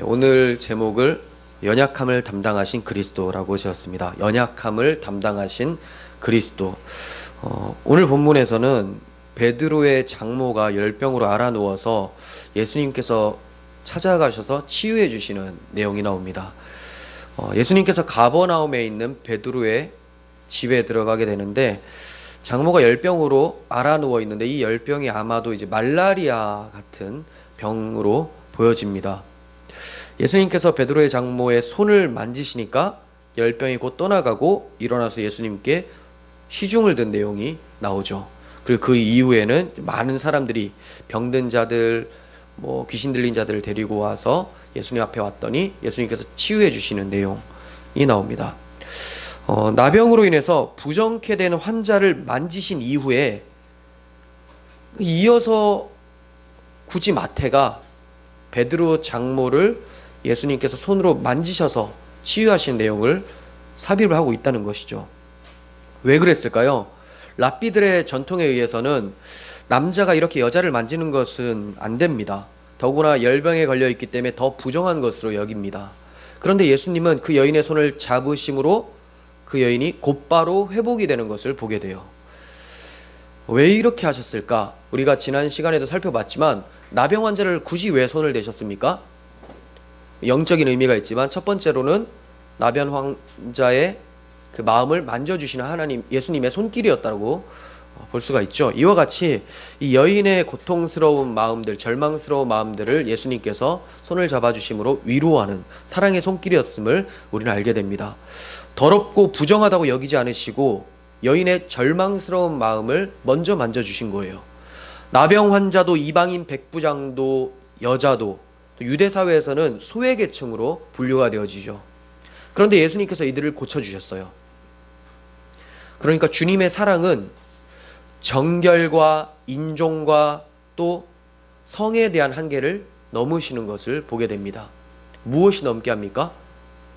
오늘 제목을 연약함을 담당하신 그리스도라고 지었습니다. 연약함을 담당하신 그리스도. 오늘 본문에서는 베드로의 장모가 열병으로 앓아 누워서 예수님께서 찾아가셔서 치유해 주시는 내용이 나옵니다. 예수님께서 가버나움에 있는 베드로의 집에 들어가게 되는데, 장모가 열병으로 앓아 누워 있는데 이 열병이 아마도 이제 말라리아 같은 병으로 보여집니다. 예수님께서 베드로의 장모의 손을 만지시니까 열병이 곧 떠나가고 일어나서 예수님께 시중을 든 내용이 나오죠. 그리고 그 이후에는 많은 사람들이 병든 자들, 귀신 들린 자들을 데리고 와서 예수님 앞에 왔더니 예수님께서 치유해 주시는 내용이 나옵니다. 나병으로 인해서 부정케 된 환자를 만지신 이후에 이어서 굳이 마태가 베드로 장모를 예수님께서 손으로 만지셔서 치유하신 내용을 삽입을 하고 있다는 것이죠. 왜 그랬을까요? 랍비들의 전통에 의해서는 남자가 이렇게 여자를 만지는 것은 안 됩니다. 더구나 열병에 걸려 있기 때문에 더 부정한 것으로 여깁니다. 그런데 예수님은 그 여인의 손을 잡으심으로 그 여인이 곧바로 회복이 되는 것을 보게 돼요. 왜 이렇게 하셨을까? 우리가 지난 시간에도 살펴봤지만 나병 환자를 굳이 왜 손을 대셨습니까? 영적인 의미가 있지만 첫 번째로는 나병 환자의 그 마음을 만져주시는 하나님, 예수님의 손길이었다고 볼 수가 있죠. 이와 같이 이 여인의 고통스러운 마음들, 절망스러운 마음들을 예수님께서 손을 잡아주심으로 위로하는 사랑의 손길이었음을 우리는 알게 됩니다. 더럽고 부정하다고 여기지 않으시고 여인의 절망스러운 마음을 먼저 만져주신 거예요. 나병 환자도 이방인 백부장도 여자도 유대 사회에서는 소외계층으로 분류가 되어지죠. 그런데 예수님께서 이들을 고쳐주셨어요. 그러니까 주님의 사랑은 정결과 인종과 또 성에 대한 한계를 넘으시는 것을 보게 됩니다. 무엇이 넘게 합니까?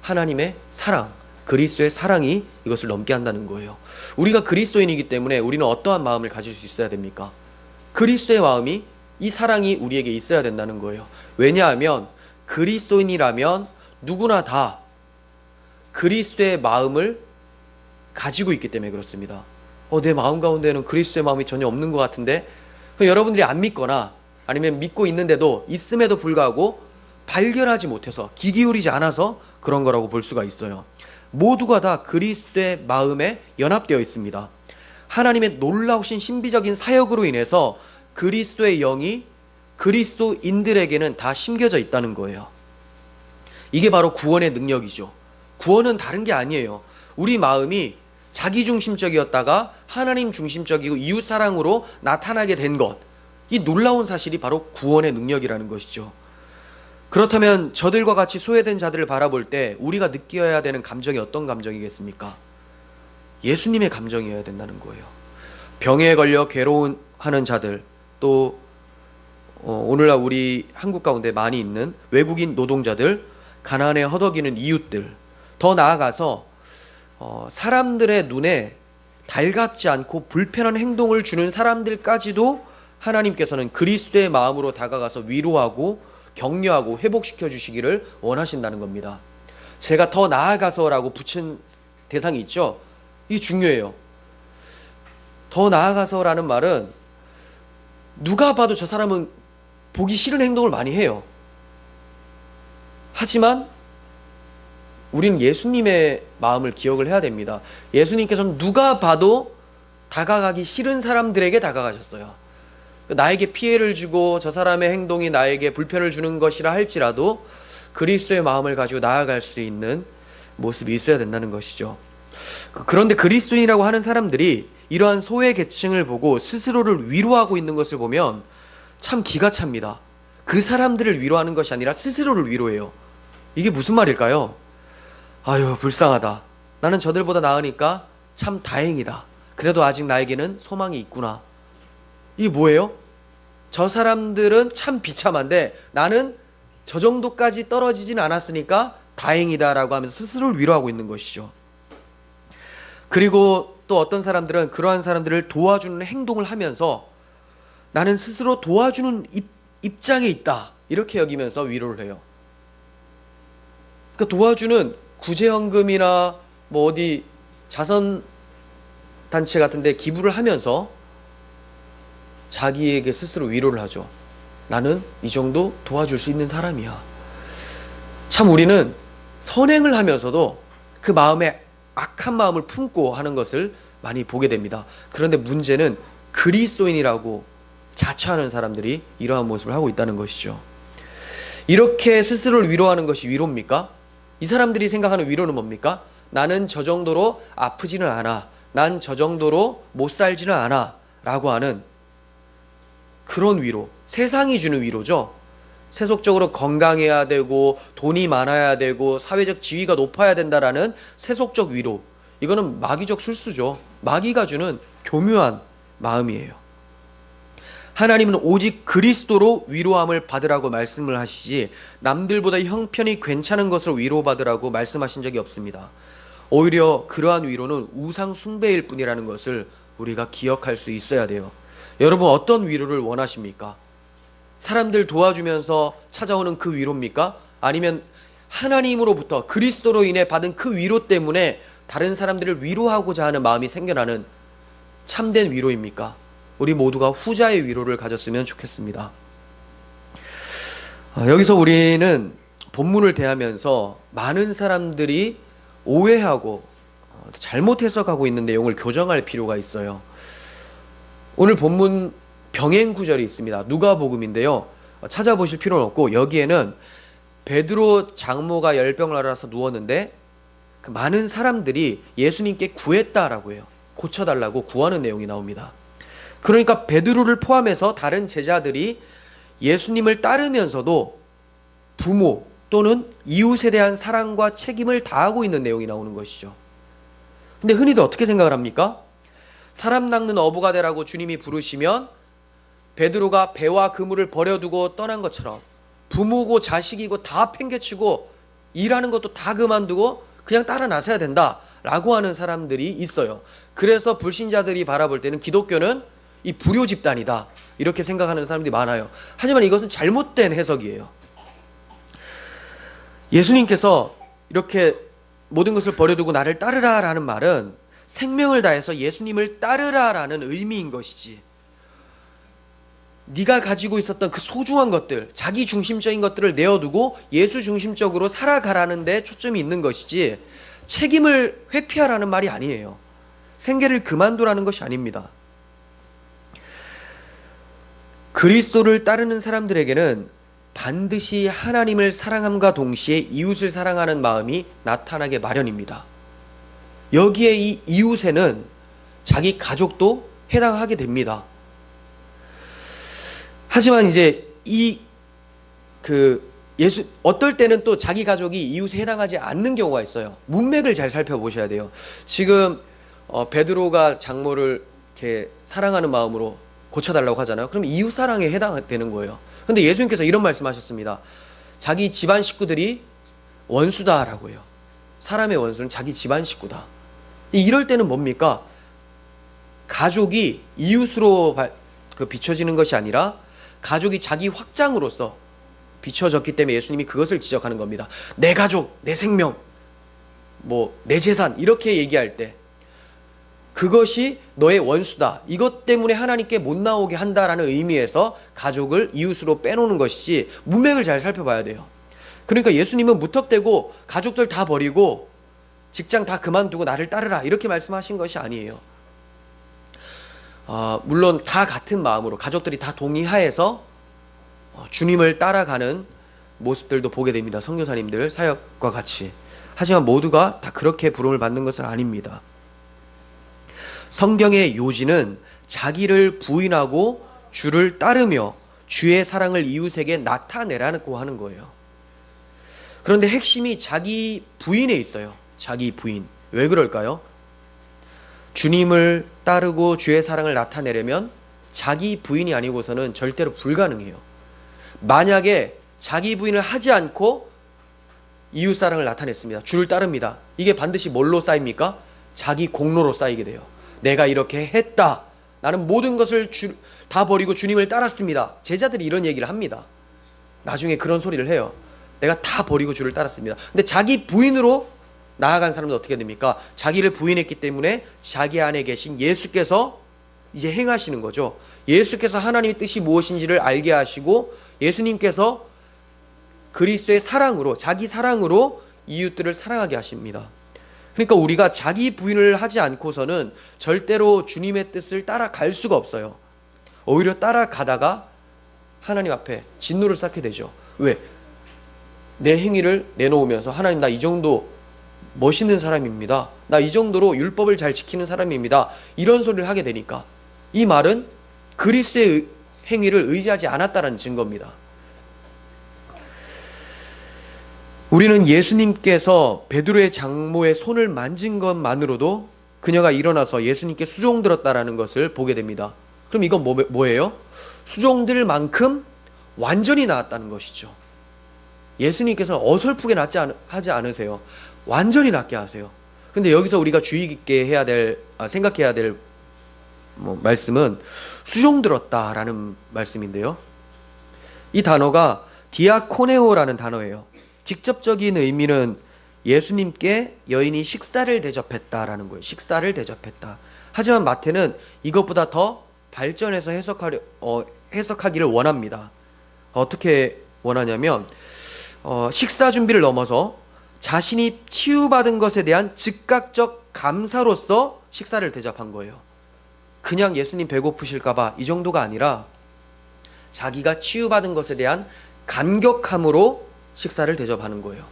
하나님의 사랑, 그리스도의 사랑이 이것을 넘게 한다는 거예요. 우리가 그리스도인이기 때문에 우리는 어떠한 마음을 가질 수 있어야 됩니까? 그리스도의 마음이, 이 사랑이 우리에게 있어야 된다는 거예요. 왜냐하면 그리스도인이라면 누구나 다 그리스도의 마음을 가지고 있기 때문에 그렇습니다. 내 마음 가운데는 그리스도의 마음이 전혀 없는 것 같은데, 여러분들이 안 믿거나 아니면 믿고 있는데도 있음에도 불구하고 발견하지 못해서 귀 기울이지 않아서 그런 거라고 볼 수가 있어요. 모두가 다 그리스도의 마음에 연합되어 있습니다. 하나님의 놀라우신 신비적인 사역으로 인해서 그리스도의 영이 그리스도인들에게는 다 심겨져 있다는 거예요. 이게 바로 구원의 능력이죠. 구원은 다른 게 아니에요. 우리 마음이 자기중심적이었다가 하나님 중심적이고 이웃사랑으로 나타나게 된 것, 이 놀라운 사실이 바로 구원의 능력이라는 것이죠. 그렇다면 저들과 같이 소외된 자들을 바라볼 때 우리가 느껴야 되는 감정이 어떤 감정이겠습니까? 예수님의 감정이어야 된다는 거예요. 병에 걸려 괴로워하는 자들, 또 오늘날 우리 한국 가운데 많이 있는 외국인 노동자들, 가난에 허덕이는 이웃들, 더 나아가서 사람들의 눈에 달갑지 않고 불편한 행동을 주는 사람들까지도 하나님께서는 그리스도의 마음으로 다가가서 위로하고 격려하고 회복시켜 주시기를 원하신다는 겁니다. 제가 더 나아가서라고 붙인 대상이 있죠. 이게 중요해요. 더 나아가서라는 말은 누가 봐도 저 사람은 보기 싫은 행동을 많이 해요. 하지만 우리는 예수님의 마음을 기억을 해야 됩니다. 예수님께서는 누가 봐도 다가가기 싫은 사람들에게 다가가셨어요. 나에게 피해를 주고 저 사람의 행동이 나에게 불편을 주는 것이라 할지라도 그리스도의 마음을 가지고 나아갈 수 있는 모습이 있어야 된다는 것이죠. 그런데 그리스도인이라고 하는 사람들이 이러한 소외 계층을 보고 스스로를 위로하고 있는 것을 보면 참 기가 찹니다. 그 사람들을 위로하는 것이 아니라 스스로를 위로해요. 이게 무슨 말일까요? 아유, 불쌍하다. 나는 저들보다 나으니까 참 다행이다. 그래도 아직 나에게는 소망이 있구나. 이게 뭐예요? 저 사람들은 참 비참한데 나는 저 정도까지 떨어지진 않았으니까 다행이다라고 하면서 스스로를 위로하고 있는 것이죠. 그리고 또 어떤 사람들은 그러한 사람들을 도와주는 행동을 하면서 나는 스스로 도와주는 입장에 있다, 이렇게 여기면서 위로를 해요. 그러니까 도와주는 구제연금이나 뭐 어디 자선단체 같은데 기부를 하면서 자기에게 스스로 위로를 하죠. 나는 이 정도 도와줄 수 있는 사람이야. 참 우리는 선행을 하면서도 그 마음에 악한 마음을 품고 하는 것을 많이 보게 됩니다. 그런데 문제는 그리스도인이라고 자처하는 사람들이 이러한 모습을 하고 있다는 것이죠. 이렇게 스스로를 위로하는 것이 위로입니까? 이 사람들이 생각하는 위로는 뭡니까? 나는 저 정도로 아프지는 않아. 난 저 정도로 못 살지는 않아. 라고 하는 그런 위로. 세상이 주는 위로죠. 세속적으로 건강해야 되고 돈이 많아야 되고 사회적 지위가 높아야 된다라는 세속적 위로. 이거는 마귀적 술수죠. 마귀가 주는 교묘한 마음이에요. 하나님은 오직 그리스도로 위로함을 받으라고 말씀을 하시지 남들보다 형편이 괜찮은 것으로 위로받으라고 말씀하신 적이 없습니다. 오히려 그러한 위로는 우상 숭배일 뿐이라는 것을 우리가 기억할 수 있어야 돼요. 여러분 어떤 위로를 원하십니까? 사람들 도와주면서 찾아오는 그 위로입니까? 아니면 하나님으로부터 그리스도로 인해 받은 그 위로 때문에 다른 사람들을 위로하고자 하는 마음이 생겨나는 참된 위로입니까? 우리 모두가 후자의 위로를 가졌으면 좋겠습니다. 여기서 우리는 본문을 대하면서 많은 사람들이 오해하고 잘못 해석하고 있는 내용을 교정할 필요가 있어요. 오늘 본문 병행 구절이 있습니다. 누가복음인데요. 찾아보실 필요는 없고 여기에는 베드로 장모가 열병을 앓아서 누웠는데 그 많은 사람들이 예수님께 구했다라고 해요. 고쳐달라고 구하는 내용이 나옵니다. 그러니까 베드로를 포함해서 다른 제자들이 예수님을 따르면서도 부모 또는 이웃에 대한 사랑과 책임을 다하고 있는 내용이 나오는 것이죠. 근데 흔히들 어떻게 생각을 합니까? 사람 낚는 어부가 되라고 주님이 부르시면 베드로가 배와 그물을 버려두고 떠난 것처럼 부모고 자식이고 다 팽개치고 일하는 것도 다 그만두고 그냥 따라 나서야 된다라고 하는 사람들이 있어요. 그래서 불신자들이 바라볼 때는 기독교는 이 불효 집단이다 이렇게 생각하는 사람들이 많아요. 하지만 이것은 잘못된 해석이에요. 예수님께서 이렇게 모든 것을 버려두고 나를 따르라 라는 말은 생명을 다해서 예수님을 따르라 라는 의미인 것이지, 네가 가지고 있었던 그 소중한 것들, 자기 중심적인 것들을 내어두고 예수 중심적으로 살아가라는 데 초점이 있는 것이지 책임을 회피하라는 말이 아니에요. 생계를 그만두라는 것이 아닙니다. 그리스도를 따르는 사람들에게는 반드시 하나님을 사랑함과 동시에 이웃을 사랑하는 마음이 나타나게 마련입니다. 여기에 이 이웃에는 자기 가족도 해당하게 됩니다. 하지만 이제 어떨 때는 또 자기 가족이 이웃에 해당하지 않는 경우가 있어요. 문맥을 잘 살펴보셔야 돼요. 지금 베드로가 장모를 이렇게 사랑하는 마음으로 고쳐달라고 하잖아요. 그럼 이웃 사랑에 해당되는 거예요. 근데 예수님께서 이런 말씀하셨습니다. 자기 집안 식구들이 원수다라고 해요. 사람의 원수는 자기 집안 식구다. 이럴 때는 뭡니까? 가족이 이웃으로 비춰지는 것이 아니라 가족이 자기 확장으로서 비춰졌기 때문에 예수님이 그것을 지적하는 겁니다. 내 가족, 내 생명, 내 재산 이렇게 얘기할 때 그것이 너의 원수다. 이것 때문에 하나님께 못 나오게 한다라는 의미에서 가족을 이웃으로 빼놓는 것이지 문맥을 잘 살펴봐야 돼요. 그러니까 예수님은 무턱대고 가족들 다 버리고 직장 다 그만두고 나를 따르라 이렇게 말씀하신 것이 아니에요. 물론 다 같은 마음으로 가족들이 다 동의하에서 주님을 따라가는 모습들도 보게 됩니다. 선교사님들 사역과 같이. 하지만 모두가 다 그렇게 부름을 받는 것은 아닙니다. 성경의 요지는 자기를 부인하고 주를 따르며 주의 사랑을 이웃에게 나타내라고 하는 거예요. 그런데 핵심이 자기 부인에 있어요. 자기 부인. 왜 그럴까요? 주님을 따르고 주의 사랑을 나타내려면 자기 부인이 아니고서는 절대로 불가능해요. 만약에 자기 부인을 하지 않고 이웃 사랑을 나타냈습니다. 주를 따릅니다. 이게 반드시 뭘로 쌓입니까? 자기 공로로 쌓이게 돼요. 내가 이렇게 했다. 나는 모든 것을 다 버리고 주님을 따랐습니다. 제자들이 이런 얘기를 합니다. 나중에 그런 소리를 해요. 내가 다 버리고 주를 따랐습니다. 근데 자기 부인으로 나아간 사람은 어떻게 됩니까? 자기를 부인했기 때문에 자기 안에 계신 예수께서 이제 행하시는 거죠. 예수께서 하나님의 뜻이 무엇인지를 알게 하시고 예수님께서 그리스도의 사랑으로, 자기 사랑으로 이웃들을 사랑하게 하십니다. 그러니까 우리가 자기 부인을 하지 않고서는 절대로 주님의 뜻을 따라갈 수가 없어요. 오히려 따라가다가 하나님 앞에 진노를 쌓게 되죠. 왜? 내 행위를 내놓으면서 하나님, 나 이 정도 멋있는 사람입니다. 나 이 정도로 율법을 잘 지키는 사람입니다. 이런 소리를 하게 되니까 이 말은 그리스도의 행위를 의지하지 않았다는 증거입니다. 우리는 예수님께서 베드로의 장모의 손을 만진 것만으로도 그녀가 일어나서 예수님께 수종들었다라는 것을 보게 됩니다. 그럼 이건 뭐예요? 수종들 만큼 완전히 나았다는 것이죠. 예수님께서는 어설프게 하지 않으세요. 완전히 낫게 하세요. 근데 여기서 우리가 주의 깊게 생각해야 될 말씀은 수종들었다라는 말씀인데요. 이 단어가 디아코네오라는 단어예요. 직접적인 의미는 예수님께 여인이 식사를 대접했다라는 거예요. 식사를 대접했다. 하지만 마태는 이것보다 더 발전해서 해석하기를 원합니다. 어떻게 원하냐면 식사 준비를 넘어서 자신이 치유받은 것에 대한 즉각적 감사로서 식사를 대접한 거예요. 그냥 예수님 배고프실까봐 이 정도가 아니라 자기가 치유받은 것에 대한 감격함으로 식사를 대접하는 거예요.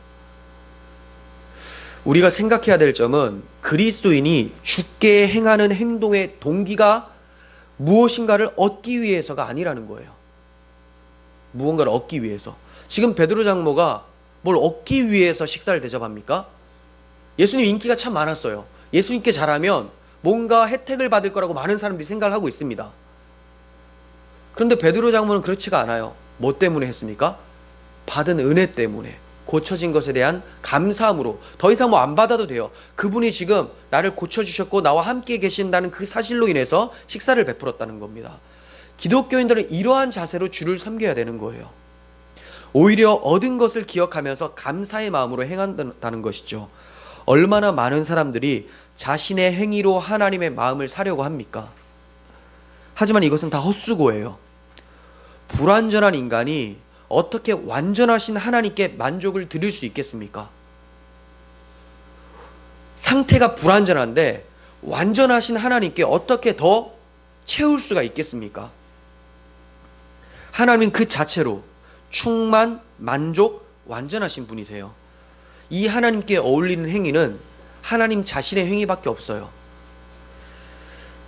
우리가 생각해야 될 점은 그리스도인이 주께 행하는 행동의 동기가 무엇인가를 얻기 위해서가 아니라는 거예요. 무언가를 얻기 위해서. 지금 베드로 장모가 뭘 얻기 위해서 식사를 대접합니까? 예수님 인기가 참 많았어요. 예수님께 잘하면 뭔가 혜택을 받을 거라고 많은 사람들이 생각을 하고 있습니다. 그런데 베드로 장모는 그렇지가 않아요. 뭐 때문에 했습니까? 받은 은혜 때문에, 고쳐진 것에 대한 감사함으로. 더 이상 뭐 안 받아도 돼요. 그분이 지금 나를 고쳐주셨고 나와 함께 계신다는 그 사실로 인해서 식사를 베풀었다는 겁니다. 기독교인들은 이러한 자세로 주를 섬겨야 되는 거예요. 오히려 얻은 것을 기억하면서 감사의 마음으로 행한다는 것이죠. 얼마나 많은 사람들이 자신의 행위로 하나님의 마음을 사려고 합니까? 하지만 이것은 다 헛수고예요. 불완전한 인간이 어떻게 완전하신 하나님께 만족을 드릴 수 있겠습니까? 상태가 불완전한데 완전하신 하나님께 어떻게 더 채울 수가 있겠습니까? 하나님은 그 자체로 충만, 만족, 완전하신 분이세요. 이 하나님께 어울리는 행위는 하나님 자신의 행위밖에 없어요.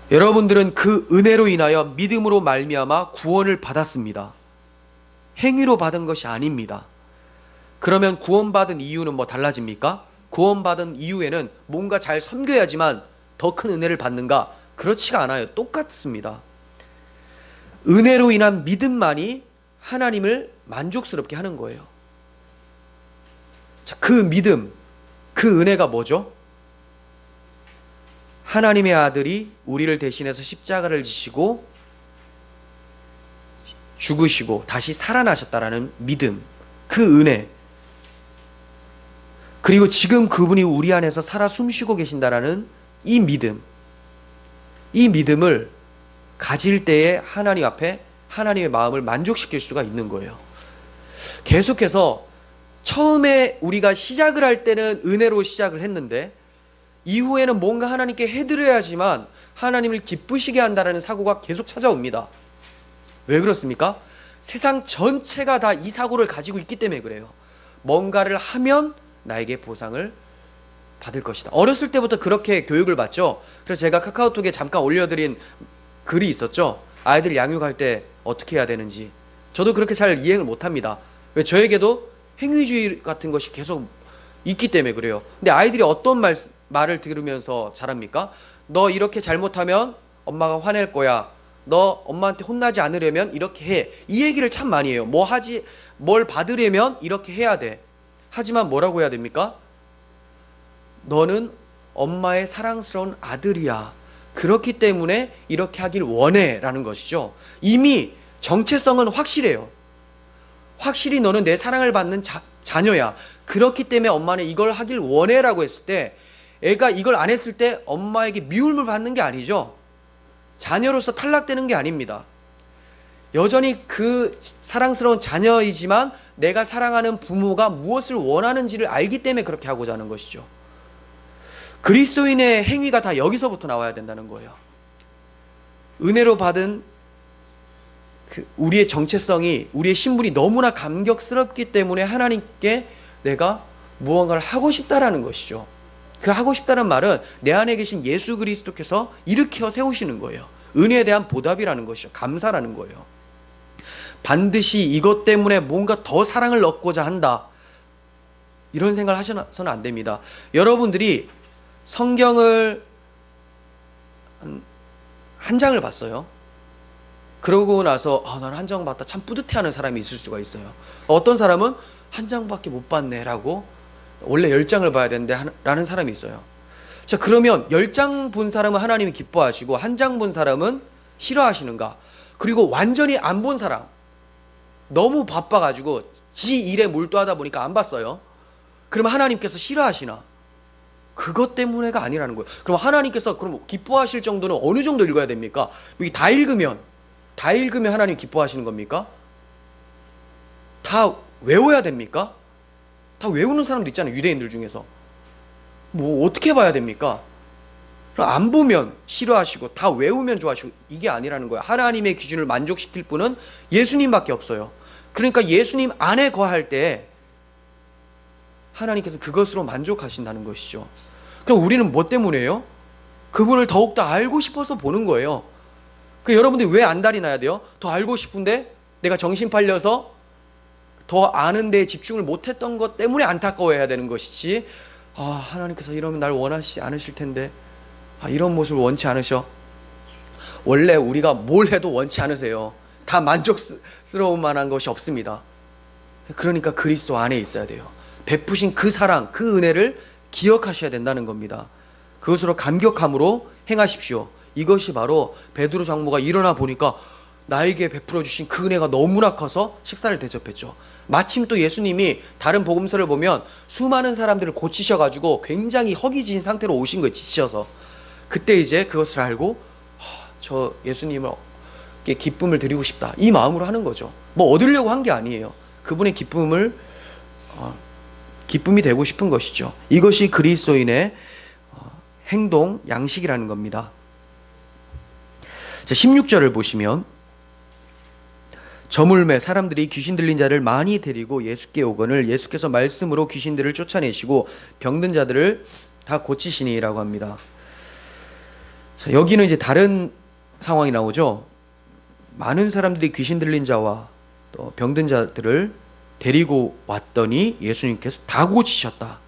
여러분들은 그 은혜로 인하여 믿음으로 말미암아 구원을 받았습니다. 행위로 받은 것이 아닙니다. 그러면 구원받은 이유는 뭐 달라집니까? 구원받은 이후에는 뭔가 잘 섬겨야지만 더 큰 은혜를 받는가? 그렇지가 않아요. 똑같습니다. 은혜로 인한 믿음만이 하나님을 만족스럽게 하는 거예요. 자, 그 믿음, 그 은혜가 뭐죠? 하나님의 아들이 우리를 대신해서 십자가를 지시고 죽으시고 다시 살아나셨다라는 믿음, 그 은혜, 그리고 지금 그분이 우리 안에서 살아 숨쉬고 계신다라는 이 믿음, 이 믿음을 가질 때에 하나님 앞에 하나님의 마음을 만족시킬 수가 있는 거예요. 계속해서 처음에 우리가 시작을 할 때는 은혜로 시작을 했는데 이후에는 뭔가 하나님께 해드려야지만 하나님을 기쁘시게 한다는 사고가 계속 찾아옵니다. 왜 그렇습니까? 세상 전체가 다 이 사고를 가지고 있기 때문에 그래요. 뭔가를 하면 나에게 보상을 받을 것이다. 어렸을 때부터 그렇게 교육을 받죠. 그래서 제가 카카오톡에 잠깐 올려드린 글이 있었죠. 아이들 양육할 때 어떻게 해야 되는지. 저도 그렇게 잘 이해를 못합니다. 왜? 저에게도 행위주의 같은 것이 계속 있기 때문에 그래요. 근데 아이들이 어떤 말을 들으면서 자랍니까? 너 이렇게 잘못하면 엄마가 화낼 거야. 너 엄마한테 혼나지 않으려면 이렇게 해. 이 얘기를 참 많이 해요. 뭘 받으려면 이렇게 해야 돼. 하지만 뭐라고 해야 됩니까? 너는 엄마의 사랑스러운 아들이야. 그렇기 때문에 이렇게 하길 원해 라는 것이죠. 이미 정체성은 확실해요. 확실히 너는 내 사랑을 받는 자녀야. 그렇기 때문에 엄마는 이걸 하길 원해라고 했을 때 애가 이걸 안 했을 때 엄마에게 미움을 받는 게 아니죠. 자녀로서 탈락되는 게 아닙니다. 여전히 그 사랑스러운 자녀이지만 내가 사랑하는 부모가 무엇을 원하는지를 알기 때문에 그렇게 하고자 하는 것이죠. 그리스도인의 행위가 다 여기서부터 나와야 된다는 거예요. 은혜로 받은 우리의 정체성이, 우리의 신분이 너무나 감격스럽기 때문에 하나님께 내가 무언가를 하고 싶다라는 것이죠. 그 하고 싶다는 말은 내 안에 계신 예수 그리스도께서 일으켜 세우시는 거예요. 은혜에 대한 보답이라는 것이죠. 감사라는 거예요. 반드시 이것 때문에 뭔가 더 사랑을 얻고자 한다, 이런 생각을 하셔서는 안 됩니다. 여러분들이 성경을 한 장을 봤어요. 그러고 나서 나는 한 장 봤다 참 뿌듯해하는 사람이 있을 수가 있어요. 어떤 사람은 한 장밖에 못 봤네 라고, 원래 10장을 봐야 되는데 라는 사람이 있어요. 자, 그러면 10장 본 사람은 하나님이 기뻐하시고 한 장 본 사람은 싫어하시는가? 그리고 완전히 안 본 사람, 너무 바빠가지고 지 일에 몰두하다 보니까 안 봤어요. 그러면 하나님께서 싫어하시나? 그것 때문에가 아니라는 거예요. 그럼 하나님께서 그럼 기뻐하실 정도는 어느 정도 읽어야 됩니까? 여기 다 읽으면 하나님 기뻐하시는 겁니까? 다 외워야 됩니까? 다 외우는 사람도 있잖아요. 유대인들 중에서. 뭐 어떻게 봐야 됩니까? 안 보면 싫어하시고 다 외우면 좋아하시고, 이게 아니라는 거예요. 하나님의 기준을 만족시킬 분은 예수님밖에 없어요. 그러니까 예수님 안에 거할 때 하나님께서 그것으로 만족하신다는 것이죠. 그럼 우리는 뭐 때문에요? 그분을 더욱더 알고 싶어서 보는 거예요. 여러분들이 왜 안달이 나야 돼요? 더 알고 싶은데 내가 정신 팔려서 더 아는 데에 집중을 못했던 것 때문에 안타까워해야 되는 것이지, 하나님께서 이러면 날 원하시지 않으실 텐데, 이런 모습을 원치 않으셔. 원래 우리가 뭘 해도 원치 않으세요. 다 만족스러울 만한 것이 없습니다. 그러니까 그리스도 안에 있어야 돼요. 베푸신 그 사랑, 그 은혜를 기억하셔야 된다는 겁니다. 그것으로 감격함으로 행하십시오. 이것이 바로 베드로 장로가 일어나 보니까 나에게 베풀어 주신 그 은혜가 너무나 커서 식사를 대접했죠. 마침 또 예수님이 다른 복음서를 보면 수많은 사람들을 고치셔가지고 굉장히 허기진 상태로 오신 거예요. 지치셔서. 그때 이제 그것을 알고 저 예수님을 기쁨을 드리고 싶다, 이 마음으로 하는 거죠. 뭐 얻으려고 한 게 아니에요. 그분의 기쁨이 되고 싶은 것이죠. 이것이 그리스도인의 행동 양식이라는 겁니다. 자, 16절을 보시면 저물매 사람들이 귀신 들린 자를 많이 데리고 예수께 오거늘 예수께서 말씀으로 귀신들을 쫓아내시고 병든 자들을 다 고치시니라고 합니다. 자, 여기는 이제 다른 상황이 나오죠. 많은 사람들이 귀신 들린 자와 또 병든 자들을 데리고 왔더니 예수님께서 다 고치셨다.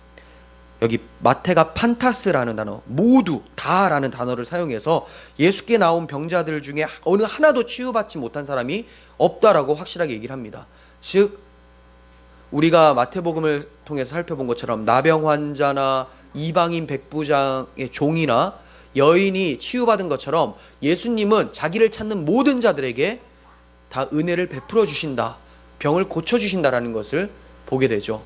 여기 마태가 판타스라는 단어, 모두 다라는 단어를 사용해서 예수께 나온 병자들 중에 어느 하나도 치유받지 못한 사람이 없다라고 확실하게 얘기를 합니다. 즉 우리가 마태복음을 통해서 살펴본 것처럼 나병 환자나 이방인 백부장의 종이나 여인이 치유받은 것처럼 예수님은 자기를 찾는 모든 자들에게 다 은혜를 베풀어 주신다, 병을 고쳐주신다라는 것을 보게 되죠.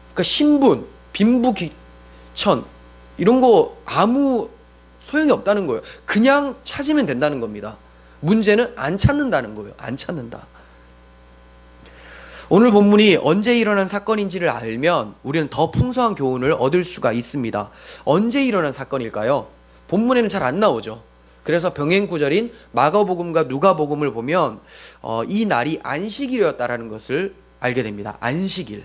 그러니까 신분, 빈부귀천 이런 거 아무 소용이 없다는 거예요. 그냥 찾으면 된다는 겁니다. 문제는 안 찾는다는 거예요. 안 찾는다. 오늘 본문이 언제 일어난 사건인지를 알면 우리는 더 풍성한 교훈을 얻을 수가 있습니다. 언제 일어난 사건일까요? 본문에는 잘 안 나오죠. 그래서 병행 구절인 마가복음과 누가복음을 보면 이 날이 안식일이었다라는 것을 알게 됩니다. 안식일.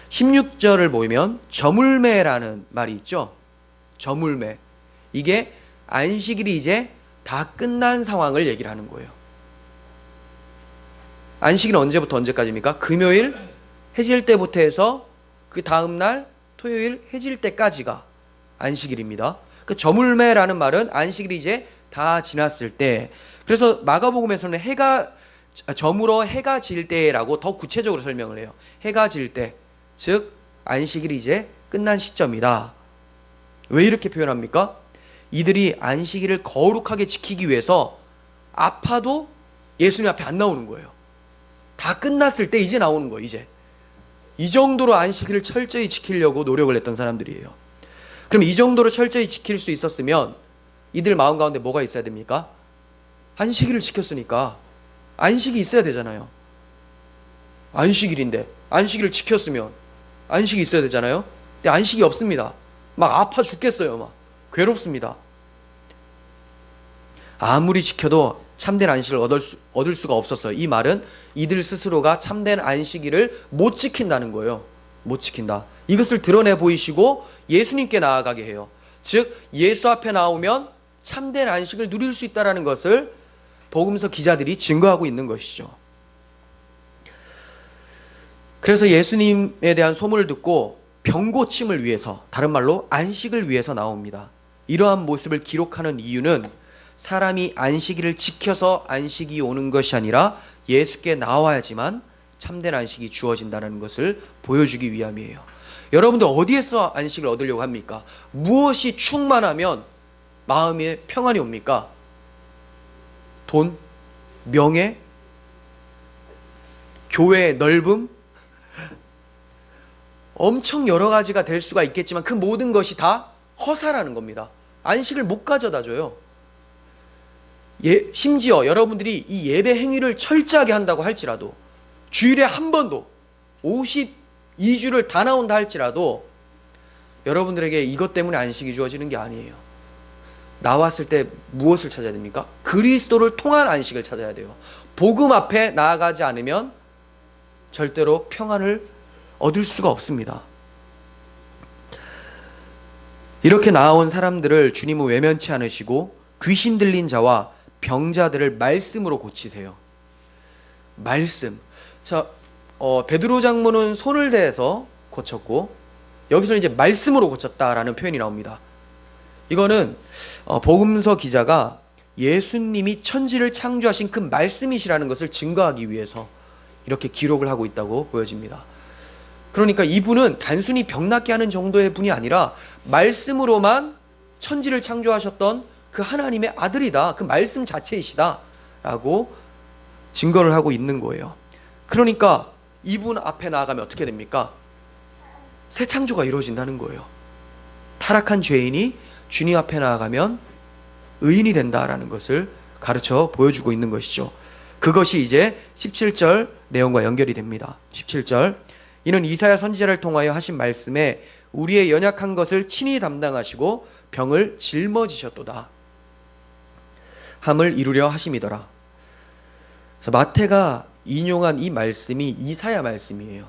16절을 보면 저물매라는 말이 있죠. 저물매. 이게 안식일이 이제 다 끝난 상황을 얘기를 하는 거예요. 안식일은 언제부터 언제까지입니까? 금요일 해질 때부터 해서 그 다음날 토요일 해질 때까지가 안식일입니다. 그 저물매라는 말은 안식일이 이제 다 지났을 때, 그래서 마가복음에서는 저물어 해가 질 때라고 더 구체적으로 설명을 해요. 해가 질 때, 즉 안식일이 이제 끝난 시점이다. 왜 이렇게 표현합니까? 이들이 안식일을 거룩하게 지키기 위해서 아파도 예수님 앞에 안 나오는 거예요. 다 끝났을 때 이제 나오는 거예요. 이제 이 정도로 안식일을 철저히 지키려고 노력을 했던 사람들이에요. 그럼 이 정도로 철저히 지킬 수 있었으면 이들 마음 가운데 뭐가 있어야 됩니까? 안식일을 지켰으니까 안식이 있어야 되잖아요. 안식일인데 안식일을 지켰으면 안식이 있어야 되잖아요. 근데 안식이 없습니다. 막 아파 죽겠어요. 막 괴롭습니다. 아무리 지켜도 참된 안식을 얻을 수가 없었어요. 이 말은 이들 스스로가 참된 안식일을 못 지킨다는 거예요. 못 지킨다. 이것을 드러내 보이시고 예수님께 나아가게 해요. 즉 예수 앞에 나오면 참된 안식을 누릴 수 있다는 것을 복음서 기자들이 증거하고 있는 것이죠. 그래서 예수님에 대한 소문을 듣고 병고침을 위해서, 다른 말로 안식을 위해서 나옵니다. 이러한 모습을 기록하는 이유는 사람이 안식일을 지켜서 안식이 오는 것이 아니라 예수께 나와야지만 참된 안식이 주어진다는 것을 보여주기 위함이에요. 여러분들 어디에서 안식을 얻으려고 합니까? 무엇이 충만하면 마음에 평안이 옵니까? 돈? 명예? 교회의 넓음? 엄청 여러 가지가 될 수가 있겠지만 그 모든 것이 다 허사라는 겁니다. 안식을 못 가져다 줘요. 심지어 여러분들이 이 예배 행위를 철저하게 한다고 할지라도, 주일에 한 번도 52주를 다 나온다 할지라도 여러분들에게 이것 때문에 안식이 주어지는 게 아니에요. 나왔을 때 무엇을 찾아야 됩니까? 그리스도를 통한 안식을 찾아야 돼요. 복음 앞에 나아가지 않으면 절대로 평안을 얻을 수가 없습니다. 이렇게 나아온 사람들을 주님은 외면치 않으시고 귀신 들린 자와 병자들을 말씀으로 고치세요. 말씀. 자, 베드로 장로는 손을 대서 고쳤고 여기서는 이제 말씀으로 고쳤다라는 표현이 나옵니다. 이거는 복음서 기자가 예수님이 천지를 창조하신 그 말씀이시라는 것을 증거하기 위해서 이렇게 기록을 하고 있다고 보여집니다. 그러니까 이분은 단순히 병 낫게 하는 정도의 분이 아니라 말씀으로만 천지를 창조하셨던 그 하나님의 아들이다. 그 말씀 자체이시다 라고 증거를 하고 있는 거예요. 그러니까 이분 앞에 나아가면 어떻게 됩니까? 새 창조가 이루어진다는 거예요. 타락한 죄인이 주님 앞에 나아가면 의인이 된다라는 것을 가르쳐 보여주고 있는 것이죠. 그것이 이제 17절 내용과 연결이 됩니다. 17절, 이는 이사야 선지자를 통하여 하신 말씀에 우리의 연약한 것을 친히 담당하시고 병을 짊어지셨도다 함을 이루려 하심이더라. 그래서 마태가 인용한 이 말씀이 이사야 말씀이에요.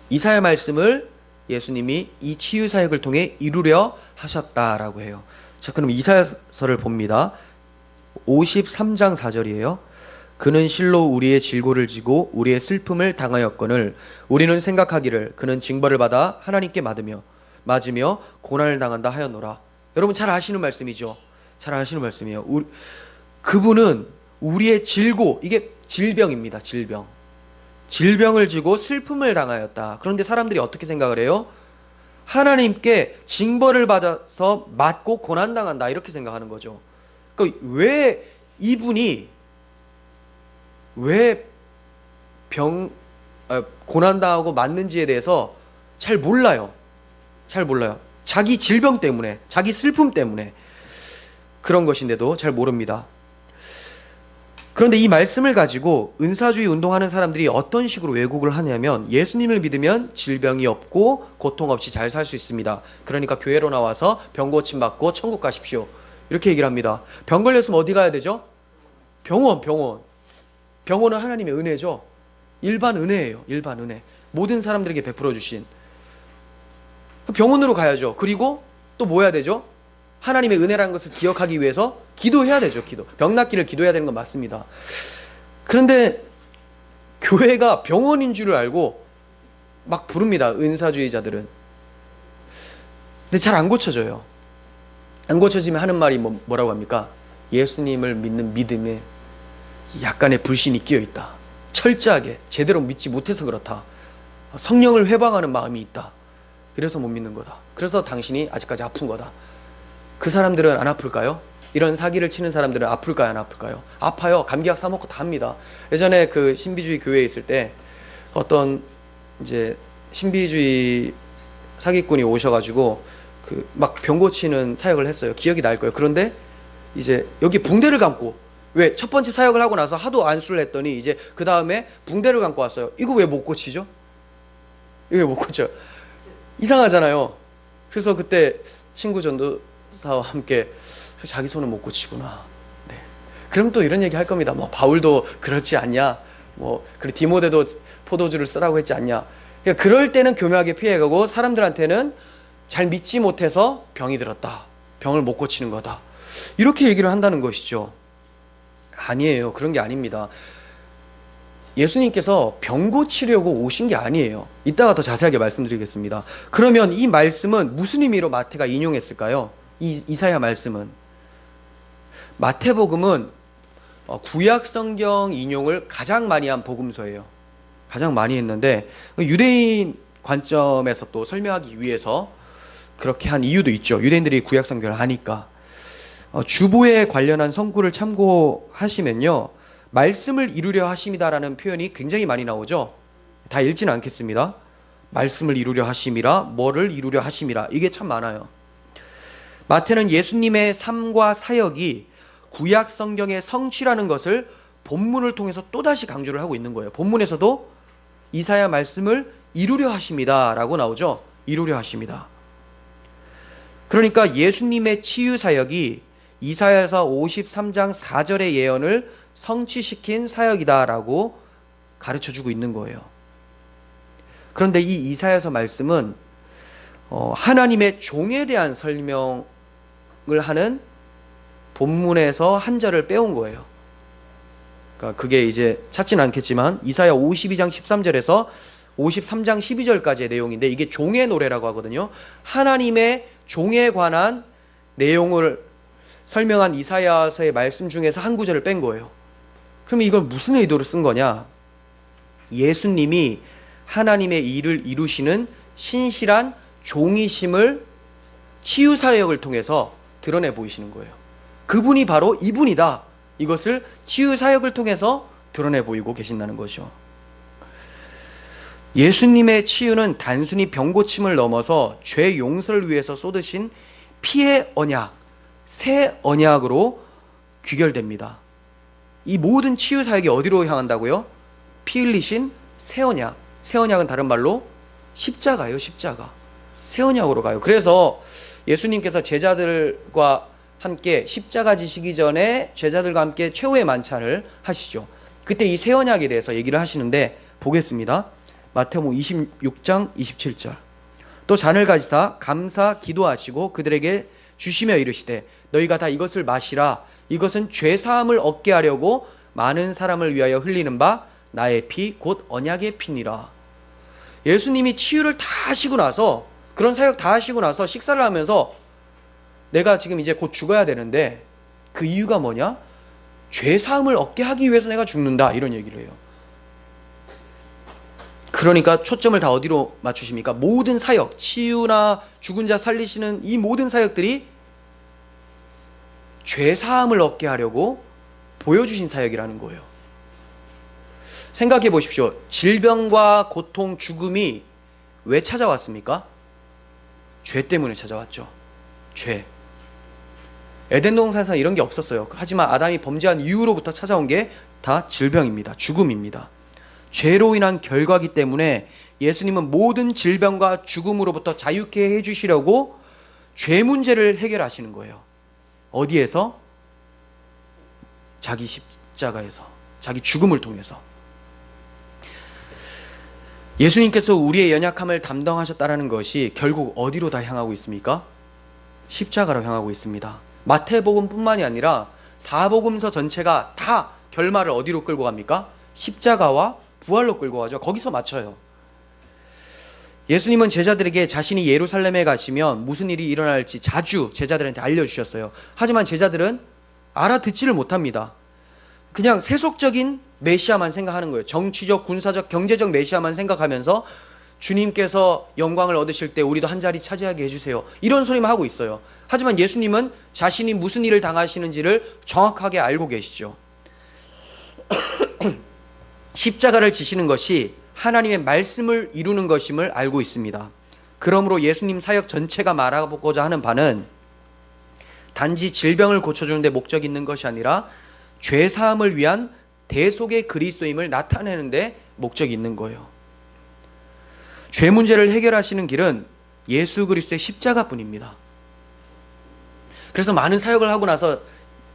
이사야 말씀을 예수님이 이 치유 사역을 통해 이루려 하셨다라고 해요. 자, 그럼 이사야서를 봅니다. 53장 4절이에요. 그는 실로 우리의 질고를 지고 우리의 슬픔을 당하였거늘 우리는 생각하기를 그는 징벌을 받아 하나님께 맞으며 고난을 당한다 하였노라. 여러분 잘 아시는 말씀이죠. 잘 아시는 말씀이에요. 그분은 우리의 질고, 이게 질병입니다. 질병을 지고 슬픔을 당하였다. 그런데 사람들이 어떻게 생각을 해요? 하나님께 징벌을 받아서 맞고 고난당한다 이렇게 생각하는 거죠. 그러니까 왜 이분이 왜 고난당하고 맞는지에 대해서 잘 몰라요. 자기 질병 때문에, 자기 슬픔 때문에 그런 것인데도 잘 모릅니다. 그런데 이 말씀을 가지고 은사주의 운동하는 사람들이 어떤 식으로 왜곡을 하냐면, 예수님을 믿으면 질병이 없고 고통 없이 잘 살 수 있습니다. 그러니까 교회로 나와서 병 고침 받고 천국 가십시오. 이렇게 얘기를 합니다. 병 걸렸으면 어디 가야 되죠? 병원은 하나님의 은혜죠. 일반 은혜예요. 일반 은혜. 모든 사람들에게 베풀어 주신. 병원으로 가야죠. 그리고 또 뭐 해야 되죠? 하나님의 은혜라는 것을 기억하기 위해서 기도해야 되죠. 병 낫기를 기도해야 되는 건 맞습니다. 그런데 교회가 병원인 줄 알고 막 부릅니다. 은사주의자들은. 근데 잘 안 고쳐져요. 안 고쳐지면 하는 말이 뭐라고 합니까? 예수님을 믿는 믿음에 약간의 불신이 끼어있다. 철저하게 제대로 믿지 못해서 그렇다. 성령을 회방하는 마음이 있다. 그래서 못 믿는 거다. 그래서 당신이 아직까지 아픈 거다. 그 사람들은 안 아플까요? 이런 사기를 치는 사람들은 아플까요? 안 아플까요? 아파요. 감기약 사 먹고 다 합니다. 예전에 그 신비주의 교회에 있을 때 어떤 이제 신비주의 사기꾼이 오셔가지고 그 막 병 고치는 사역을 했어요. 기억이 날 거예요. 그런데 이제 여기 붕대를 감고, 왜 첫 번째 사역을 하고 나서 하도 안수를 했더니 이제 그 다음에 붕대를 감고 왔어요. 이거 왜 못 고치죠? 이거 왜 못 고쳐? 이상하잖아요. 그래서 그때 친구 전도사와 함께 자기 손은 못 고치구나. 네. 그럼 또 이런 얘기 할 겁니다. 뭐 바울도 그렇지 않냐? 뭐 그리고 디모데도 포도주를 쓰라고 했지 않냐? 그러니까 그럴 때는 교묘하게 피해가고, 사람들한테는 잘 믿지 못해서 병이 들었다, 병을 못 고치는 거다, 이렇게 얘기를 한다는 것이죠. 아니에요. 그런 게 아닙니다. 예수님께서 병 고치려고 오신 게 아니에요. 이따가 더 자세하게 말씀드리겠습니다. 그러면 이 말씀은 무슨 의미로 마태가 인용했을까요? 이 이사야 말씀은, 마태복음은 구약 성경 인용을 가장 많이 한 복음서예요. 가장 많이 했는데 유대인 관점에서 또 설명하기 위해서 그렇게 한 이유도 있죠. 유대인들이 구약 성경을 하니까. 주보에 관련한 성구를 참고하시면요, 말씀을 이루려 하심이다라는 표현이 굉장히 많이 나오죠. 다 읽지는 않겠습니다. 말씀을 이루려 하심이라, 뭐를 이루려 하심이라, 이게 참 많아요. 마태는 예수님의 삶과 사역이 구약 성경의 성취라는 것을 본문을 통해서 또다시 강조를 하고 있는 거예요. 본문에서도 이사야 말씀을 이루려 하심이다 라고 나오죠. 이루려 하심이다. 그러니까 예수님의 치유 사역이 이사야서 53장 4절의 예언을 성취시킨 사역이다라고 가르쳐주고 있는 거예요. 그런데 이 이사야서 말씀은 하나님의 종에 대한 설명을 하는 본문에서 한 절을 빼온 거예요. 그러니까 그게 이제 찾지는 않겠지만 이사야 52장 13절에서 53장 12절까지의 내용인데, 이게 종의 노래라고 하거든요. 하나님의 종에 관한 내용을 설명한 이사야서의 말씀 중에서 한 구절을 뺀 거예요. 그러면 이걸 무슨 의도로 쓴 거냐? 예수님이 하나님의 일을 이루시는 신실한 종이심을 치유사역을 통해서 드러내 보이시는 거예요. 그분이 바로 이분이다, 이것을 치유사역을 통해서 드러내 보이고 계신다는 거죠. 예수님의 치유는 단순히 병고침을 넘어서 죄 용서를 위해서 쏟으신 피의 언약, 새 언약으로 귀결됩니다. 이 모든 치유 사역이 어디로 향한다고요? 피 흘리신 새 언약. 새 언약은 다른 말로 십자가예요. 십자가. 새 언약으로 가요. 그래서 예수님께서 제자들과 함께 십자가 지시기 전에 제자들과 함께 최후의 만찬을 하시죠. 그때 이 새 언약에 대해서 얘기를 하시는데 보겠습니다. 마태복음 26장 27절. 또 잔을 가지사 감사 기도하시고 그들에게 주시며 이르시되 너희가 다 이것을 마시라. 이것은 죄 사함을 얻게 하려고 많은 사람을 위하여 흘리는 바 나의 피 곧 언약의 피니라. 예수님이 치유를 다 하시고 나서, 그런 사역 다 하시고 나서 식사를 하면서 내가 지금 이제 곧 죽어야 되는데 그 이유가 뭐냐? 죄 사함을 얻게 하기 위해서 내가 죽는다, 이런 얘기를 해요. 그러니까 초점을 다 어디로 맞추십니까? 모든 사역, 치유나 죽은 자 살리시는 이 모든 사역들이 죄 사함을 얻게 하려고 보여주신 사역이라는 거예요. 생각해 보십시오. 질병과 고통, 죽음이 왜 찾아왔습니까? 죄 때문에 찾아왔죠. 죄. 에덴 동산에서 이런 게 없었어요. 하지만 아담이 범죄한 이후로부터 찾아온 게 다 질병입니다. 죽음입니다. 죄로 인한 결과기 때문에 예수님은 모든 질병과 죽음으로부터 자유케 해주시려고 죄 문제를 해결하시는 거예요. 어디에서? 자기 십자가에서, 자기 죽음을 통해서. 예수님께서 우리의 연약함을 담당하셨다는 것이 결국 어디로 다 향하고 있습니까? 십자가로 향하고 있습니다. 마태복음뿐만이 아니라 사복음서 전체가 다 결말을 어디로 끌고 갑니까? 십자가와 부활로 끌고 가죠. 거기서 맞춰요. 예수님은 제자들에게 자신이 예루살렘에 가시면 무슨 일이 일어날지 자주 제자들한테 알려주셨어요. 하지만 제자들은 알아듣지를 못합니다. 그냥 세속적인 메시아만 생각하는 거예요. 정치적, 군사적, 경제적 메시아만 생각하면서 주님께서 영광을 얻으실 때 우리도 한 자리 차지하게 해주세요, 이런 소리만 하고 있어요. 하지만 예수님은 자신이 무슨 일을 당하시는지를 정확하게 알고 계시죠. 십자가를 지시는 것이 하나님의 말씀을 이루는 것임을 알고 있습니다. 그러므로 예수님 사역 전체가 말하고자 하는 바는 단지 질병을 고쳐주는 데 목적이 있는 것이 아니라 죄사함을 위한 대속의 그리스도임을 나타내는 데 목적이 있는 거예요. 죄 문제를 해결하시는 길은 예수 그리스도의 십자가뿐입니다. 그래서 많은 사역을 하고 나서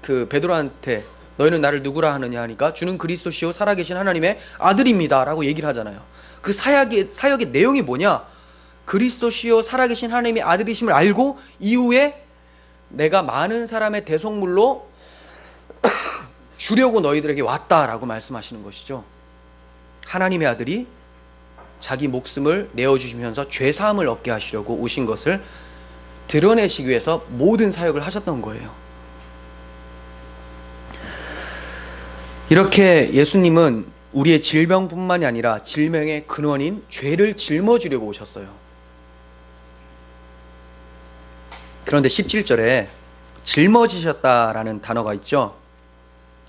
그 베드로한테 너희는 나를 누구라 하느냐 하니까 주는 그리스도시요 살아계신 하나님의 아들입니다 라고 얘기를 하잖아요. 그 사역의 내용이 뭐냐? 그리스도시요 살아계신 하나님의 아들이심을 알고 이후에 내가 많은 사람의 대속물로 주려고 너희들에게 왔다라고 말씀하시는 것이죠. 하나님의 아들이 자기 목숨을 내어주시면서 죄사함을 얻게 하시려고 오신 것을 드러내시기 위해서 모든 사역을 하셨던 거예요. 이렇게 예수님은 우리의 질병뿐만이 아니라 질병의 근원인 죄를 짊어지려고 오셨어요. 그런데 17절에 짊어지셨다라는 단어가 있죠.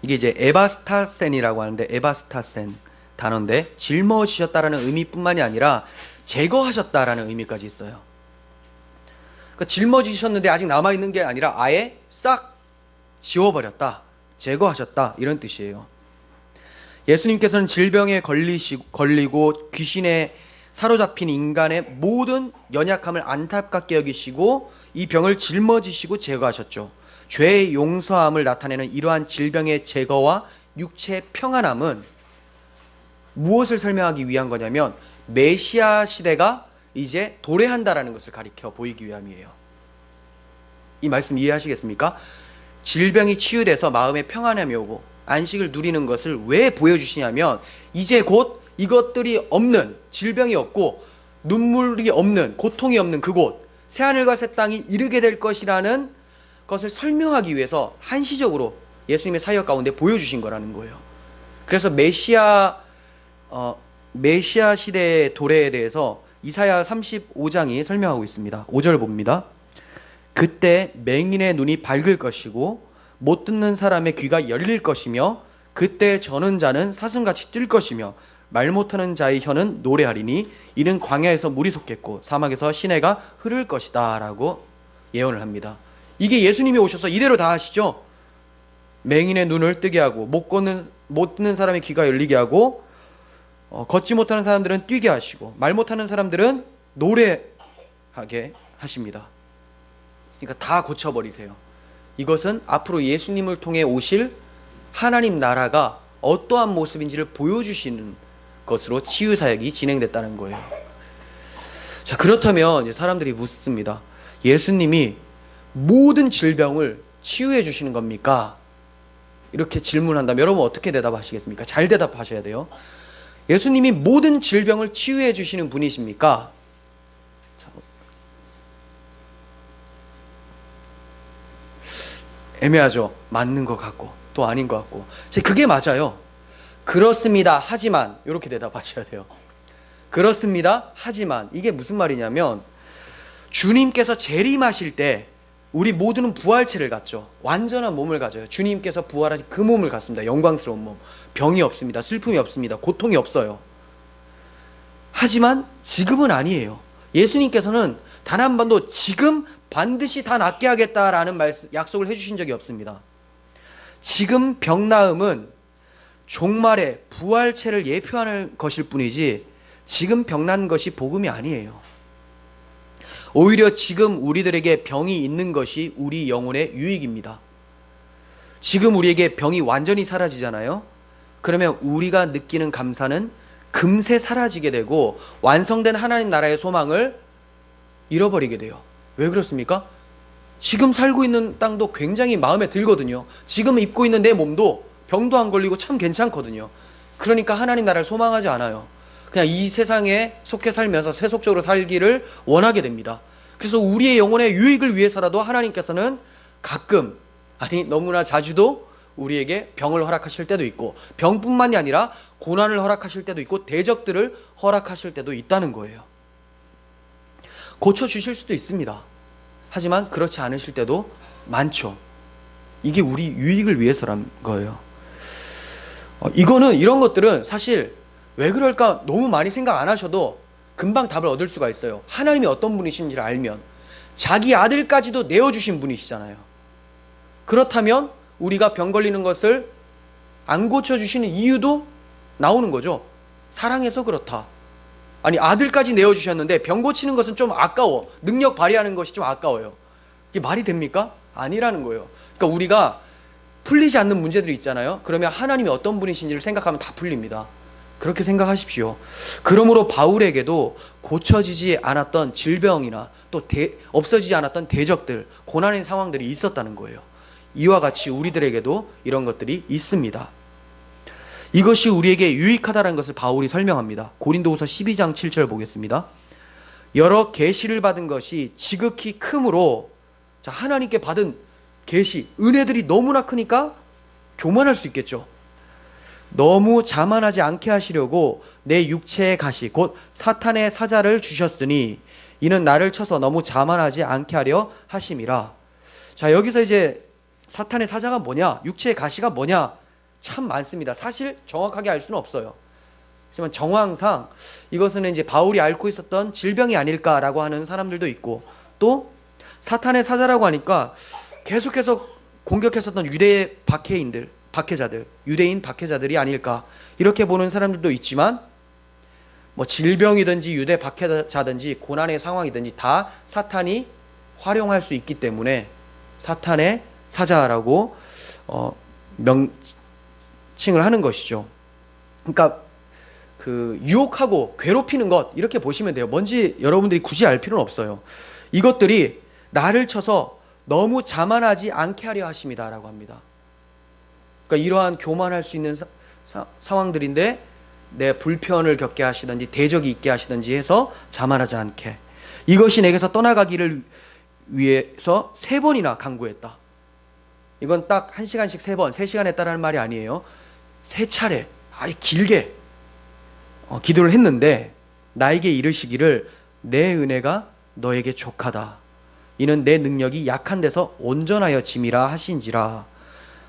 이게 이제 에바스타센이라고 하는데, 에바스타센 단어인데 짊어지셨다라는 의미뿐만이 아니라 제거하셨다라는 의미까지 있어요. 그러니까 짊어지셨는데 아직 남아있는 게 아니라 아예 싹 지워버렸다, 제거하셨다, 이런 뜻이에요. 예수님께서는 질병에 걸리고 귀신에 사로잡힌 인간의 모든 연약함을 안타깝게 여기시고 이 병을 짊어지시고 제거하셨죠. 죄의 용서함을 나타내는 이러한 질병의 제거와 육체의 평안함은 무엇을 설명하기 위한 거냐면 메시아 시대가 이제 도래한다라는 것을 가리켜 보이기 위함이에요. 이 말씀 이해하시겠습니까? 질병이 치유돼서 마음의 평안함이 오고 안식을 누리는 것을 왜 보여주시냐면 이제 곧 이것들이 없는, 질병이 없고 눈물이 없는, 고통이 없는 그곳, 새하늘과 새 땅이 이르게 될 것이라는 것을 설명하기 위해서 한시적으로 예수님의 사역 가운데 보여주신 거라는 거예요. 그래서 메시아 시대의 도래에 대해서 이사야 35장이 설명하고 있습니다. 5절 봅니다. 그때 맹인의 눈이 밝을 것이고 못 듣는 사람의 귀가 열릴 것이며 그때 저는 자는 사슴같이 뛸 것이며 말 못하는 자의 혀는 노래하리니 이는 광야에서 물이 솟겠고 사막에서 시내가 흐를 것이다 라고 예언을 합니다. 이게 예수님이 오셔서 이대로 다 하시죠. 맹인의 눈을 뜨게 하고 못 듣는 사람의 귀가 열리게 하고 걷지 못하는 사람들은 뛰게 하시고 말 못하는 사람들은 노래하게 하십니다. 그러니까 다 고쳐버리세요. 이것은 앞으로 예수님을 통해 오실 하나님 나라가 어떠한 모습인지를 보여주시는 것으로 치유사역이 진행됐다는 거예요. 자, 그렇다면 이제 사람들이 묻습니다. 예수님이 모든 질병을 치유해 주시는 겁니까? 이렇게 질문한다면 여러분 어떻게 대답하시겠습니까? 잘 대답하셔야 돼요. 예수님이 모든 질병을 치유해 주시는 분이십니까? 애매하죠. 맞는 것 같고 또 아닌 것 같고. 그게 맞아요. 그렇습니다. 하지만 이렇게 대답하셔야 돼요. 그렇습니다. 하지만 이게 무슨 말이냐면 주님께서 재림하실 때 우리 모두는 부활체를 갖죠. 완전한 몸을 가져요. 주님께서 부활하신 그 몸을 갖습니다. 영광스러운 몸. 병이 없습니다. 슬픔이 없습니다. 고통이 없어요. 하지만 지금은 아니에요. 예수님께서는 단 한 번도 지금 반드시 다 낫게 하겠다라는 약속을 해주신 적이 없습니다. 지금 병 나음은 종말의 부활체를 예표하는 것일 뿐이지 지금 병난 것이 복음이 아니에요. 오히려 지금 우리들에게 병이 있는 것이 우리 영혼의 유익입니다. 지금 우리에게 병이 완전히 사라지잖아요. 그러면 우리가 느끼는 감사는 금세 사라지게 되고 완성된 하나님 나라의 소망을 잃어버리게 돼요. 왜 그렇습니까? 지금 살고 있는 땅도 굉장히 마음에 들거든요. 지금 입고 있는 내 몸도 병도 안 걸리고 참 괜찮거든요. 그러니까 하나님 나라를 소망하지 않아요. 그냥 이 세상에 속해 살면서 세속적으로 살기를 원하게 됩니다. 그래서 우리의 영혼의 유익을 위해서라도 하나님께서는 가끔, 아니 너무나 자주도 우리에게 병을 허락하실 때도 있고 병뿐만이 아니라 고난을 허락하실 때도 있고 대적들을 허락하실 때도 있다는 거예요. 고쳐주실 수도 있습니다. 하지만 그렇지 않으실 때도 많죠. 이게 우리 유익을 위해서란 거예요. 이런 것들은 사실 왜 그럴까 너무 많이 생각 안 하셔도 금방 답을 얻을 수가 있어요. 하나님이 어떤 분이신지를 알면. 자기 아들까지도 내어주신 분이시잖아요. 그렇다면 우리가 병 걸리는 것을 안 고쳐주시는 이유도 나오는 거죠. 사랑해서 그렇다. 아니, 아들까지 내어주셨는데 병 고치는 것은 좀 아까워. 능력 발휘하는 것이 좀 아까워요. 이게 말이 됩니까? 아니라는 거예요. 그러니까 우리가 풀리지 않는 문제들이 있잖아요. 그러면 하나님이 어떤 분이신지를 생각하면 다 풀립니다. 그렇게 생각하십시오. 그러므로 바울에게도 고쳐지지 않았던 질병이나 또 없어지지 않았던 대적들, 고난의 상황들이 있었다는 거예요. 이와 같이 우리들에게도 이런 것들이 있습니다. 이것이 우리에게 유익하다는 것을 바울이 설명합니다. 고린도후서 12장 7절 보겠습니다. 여러 계시를 받은 것이 지극히 크므로, 자, 하나님께 받은 계시, 은혜들이 너무나 크니까 교만할 수 있겠죠. 너무 자만하지 않게 하시려고 내 육체의 가시 곧 사탄의 사자를 주셨으니 이는 나를 쳐서 너무 자만하지 않게 하려 하심이라. 자, 여기서 이제 사탄의 사자가 뭐냐, 육체의 가시가 뭐냐, 참 많습니다. 사실 정확하게 알 수는 없어요. 하지만 정황상 이것은 이제 바울이 앓고 있었던 질병이 아닐까라고 하는 사람들도 있고, 또 사탄의 사자라고 하니까 계속해서 공격했었던 유대의 박해자들, 유대인 박해자들이 아닐까 이렇게 보는 사람들도 있지만, 뭐 질병이든지 유대 박해자든지 고난의 상황이든지 다 사탄이 활용할 수 있기 때문에 사탄의 사자라고 명칭을 하는 것이죠. 그러니까 그 유혹하고 괴롭히는 것, 이렇게 보시면 돼요. 뭔지 여러분들이 굳이 알 필요는 없어요. 이것들이 나를 쳐서 너무 자만하지 않게 하려 하심이다라고 합니다. 그러니까 이러한 교만할 수 있는 상황들인데 내 불편을 겪게 하시든지 대적이 있게 하시든지 해서 자만하지 않게, 이것이 내게서 떠나가기를 위해서 3번이나 간구했다. 이건 딱 1시간씩 3번, 3시간 했다라는 말이 아니에요. 3차례 아주 길게 기도를 했는데, 나에게 이르시기를 내 은혜가 너에게 족하다. 이는 내 능력이 약한 데서 온전하여 짐이라 하신지라.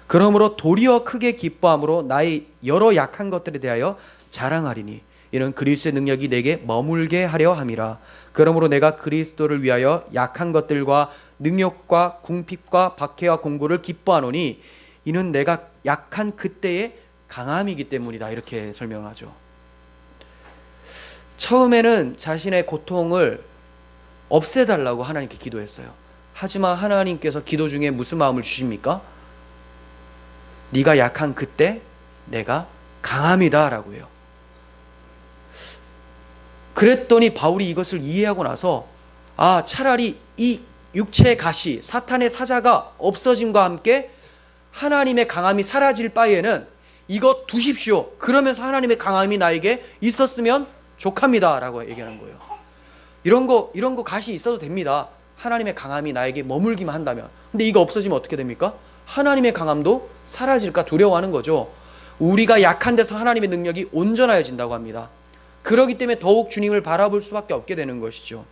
그러므로 도리어 크게 기뻐함으로 나의 여러 약한 것들에 대하여 자랑하리니 이는 그리스도의 능력이 내게 머물게 하려 함이라. 그러므로 내가 그리스도를 위하여 약한 것들과 능력과 궁핍과 박해와 공고를 기뻐하노니 이는 내가 약한 그때의 강함이기 때문이다. 이렇게 설명하죠. 처음에는 자신의 고통을 없애달라고 하나님께 기도했어요. 하지만 하나님께서 기도 중에 무슨 마음을 주십니까? 네가 약한 그때 내가 강함이다 라고 해요. 그랬더니 바울이 이것을 이해하고 나서, 아, 차라리 이 육체의 가시, 사탄의 사자가 없어짐과 함께 하나님의 강함이 사라질 바에는 이거 두십시오. 그러면서 하나님의 강함이 나에게 있었으면 족합니다 라고 얘기하는 거예요. 이런 거 가시 있어도 됩니다. 하나님의 강함이 나에게 머물기만 한다면. 근데 이거 없어지면 어떻게 됩니까? 하나님의 강함도 사라질까 두려워하는 거죠. 우리가 약한 데서 하나님의 능력이 온전하여진다고 합니다. 그렇기 때문에 더욱 주님을 바라볼 수밖에 없게 되는 것이죠.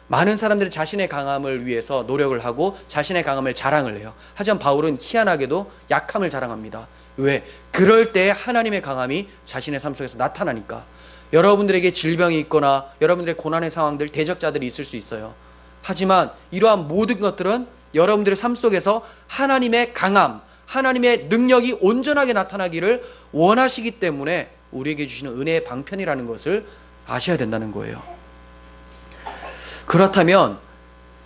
많은 사람들이 자신의 강함을 위해서 노력을 하고 자신의 강함을 자랑을 해요. 하지만 바울은 희한하게도 약함을 자랑합니다. 왜? 그럴 때 하나님의 강함이 자신의 삶 속에서 나타나니까. 여러분들에게 질병이 있거나 여러분들의 고난의 상황들, 대적자들이 있을 수 있어요. 하지만 이러한 모든 것들은 여러분들의 삶 속에서 하나님의 강함, 하나님의 능력이 온전하게 나타나기를 원하시기 때문에 우리에게 주시는 은혜의 방편이라는 것을 아셔야 된다는 거예요. 그렇다면